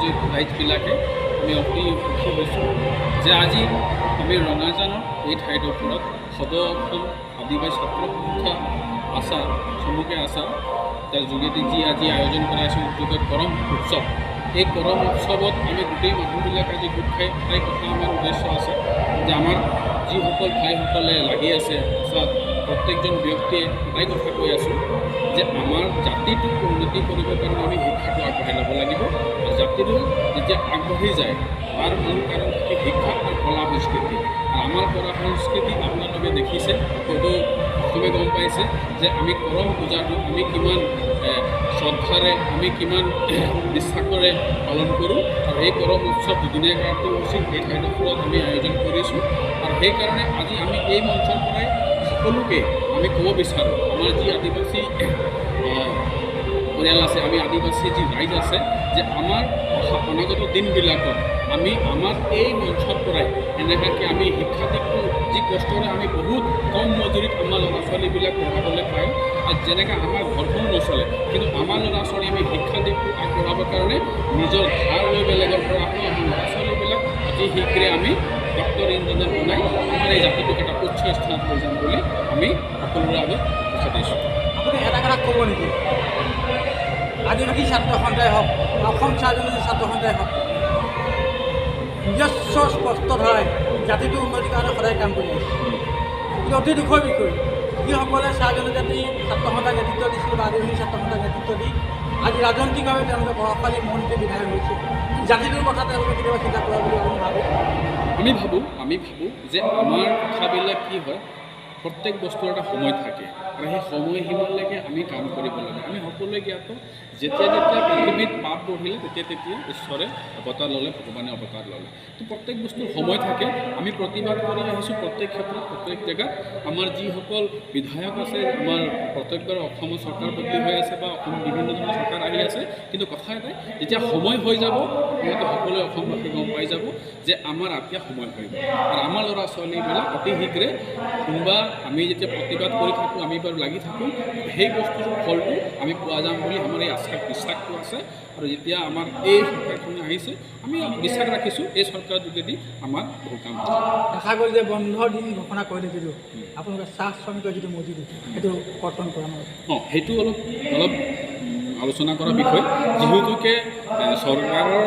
ৰাইজবিলাকে আমি অতি সুখী হৈছোঁ যে আজি আমি ৰঙাজানৰ এই ঠাইডোখৰত সদৌ অসম আদিবাসী ছাত্ৰ শিক্ষা আচাৰ চমুকৈ আচাৰ তাৰ যোগেদি যি আজি আয়োজন কৰাইছে উদ্যোগত কৰম উৎসৱ। এই কৰম উৎসৱত আমি গোটেই মানুহবিলাক আজি গোট খাই এটাই কথা আমাৰ উদ্দেশ্য আছে যে আমাৰ যিসকল ভাইসকলে লাগি আছে আচাৰ প্ৰত্যেকজন ব্যক্তিয়ে এটাই কথা কৈ আছোঁ যে আমাৰ জাতিটোক উন্নতি কৰিবৰ কাৰণে আমি শিক্ষাটো আগবঢ়াই ল'ব লাগিব। আৰু জাতিটো যেতিয়া আগবাঢ়ি যায় তাৰ মূল কাৰণ থাকে শিক্ষা আৰু কলা সংস্কৃতি। আৰু আমাৰ কলা সংস্কৃতি আপোনালোকে দেখিছে, হয়তো চবে গম পাইছে যে আমি কৰম পূজাটো আমি কিমান শ্ৰদ্ধাৰে আমি কিমান বিশ্বাসৰে পালন কৰোঁ। আৰু এই কৰম উৎসৱ দুদিনীয়া কাৰ্যসূচী এই ঠাইডোখৰত আমি আয়োজন কৰিছোঁ। আৰু সেইকাৰণে আজি আমি এই মঞ্চৰ পৰাই সকলোকে আমি ক'ব বিচাৰোঁ, আমাৰ যি আদিবাসী পৰিয়াল আছে, আমি আদিবাসী যি ৰাইজ আছে, যে আমাৰ অনাগত দিনবিলাকত আমি আমাৰ এই মঞ্চৰ পৰাই এনেকুৱাকৈ আমি শিক্ষা দিশটো যি কষ্টৰে আমি বহুত কম মজুৰিত আমাৰ ল'ৰা ছোৱালীবিলাক পঢ়াবলৈ পাওঁ। আৰু যেনেকৈ আমাৰ ঘৰখন নচলে, কিন্তু আমাৰ ল'ৰা ছোৱালী আমি শিক্ষা দিশটো আগবঢ়াবৰ কাৰণে নিজৰ ধাৰ লৈ বেলেগৰ পৰা আমি আমাৰ ল'ৰা ছোৱালীবিলাক অতি শীঘ্ৰে আমি ডক্টৰ ইঞ্জিনিয়াৰ বনাই আমাৰ এই জাতিটোক এটা উচ্চ স্থানত লৈ যাম বুলি আমি সকলোৰে আগত কথা দিছোঁ। আপুনি এটা কথা ক'ব নেকি, আদিবাসী ছাত্ৰ সন্থাই হওক, অসম জনজাতি ছাত্ৰ সন্থাই হওক, নিজস্ব স্পষ্ট ধাৰাই জাতিটোৰ উন্নতিৰ কাৰণে সদায় কাম কৰি আছে। কিন্তু অতি দুখৰ বিষয়, যিসকলে চাহ জনজাতি ছাত্ৰ সন্থাক নেতৃত্ব দিছিল বা আদিবাসী ছাত্ৰ সন্থাক নেতৃত্ব দি আজি ৰাজনৈতিকভাৱে তেওঁলোকে বৰশালী মন্ত্ৰী বিধায়ক হৈছে, জাতিটোৰ কথা তেওঁলোকে কেতিয়াবা চিন্তা কৰা বুলি আমি ভাবোঁ। আমি ভাবোঁ যে আমাৰ কথাবিলাক কি হয়, প্ৰত্যেক বস্তুৰ এটা সময় থাকে আৰু সেই সময়সীমালৈকে আমি কাম কৰিব লাগে। আমি সকলোৱে জ্ঞাত, যেতিয়া পৃথিৱীত পাপ বঢ়িলে তেতিয়া ঈশ্বৰে অৱতাৰ ল'লে, ভগৱানে অৱতাৰ ল'লে। তো প্ৰত্যেক বস্তুৰ সময় থাকে। আমি প্ৰতিবাদ কৰি আহিছোঁ প্ৰত্যেক ক্ষেত্ৰত, প্ৰত্যেক জেগাত। আমাৰ যিসকল বিধায়ক আছে, আমাৰ প্ৰত্যেকবাৰ অসমৰ চৰকাৰ বদলি হৈ আছে বা অসম বিভিন্ন ধৰণৰ চৰকাৰ আহি আছে, কিন্তু কথা এটাই, যেতিয়া সময় হৈ যাব আপোনালোকে সকলোৱে অসমবাসী গম পাই যাব যে আমাৰ এতিয়া সময় হৈ গ'ল। আৰু আমাৰ ল'ৰা ছোৱালীবিলাক অতি শীঘ্ৰে কোনোবা আমি যেতিয়া প্ৰতিবাদ কৰি থাকোঁ, আমি বাৰু লাগি থাকোঁ, সেই বস্তুৰ ফলটো আমি পোৱা যাম বুলি আমাৰ এই বিশ্বাসটো আছে। আৰু যেতিয়া আমাৰ এই চৰকাৰখনে আহিছে, আমি বিশ্বাস ৰাখিছোঁ এই চৰকাৰৰ যোগেদি আমাৰ বহু কাম হ'ব। দেখা গ'ল যে বন্ধৰ দিন ঘোষণা কৰিলে যদিও আপোনালোকে চাহ শ্ৰমিকৰ যিটো মজুৰি সেইটো কৰ্তন কৰা নহয়। সেইটো অলপ আলোচনা কৰা বিষয়, যিহেতুকে চৰকাৰৰ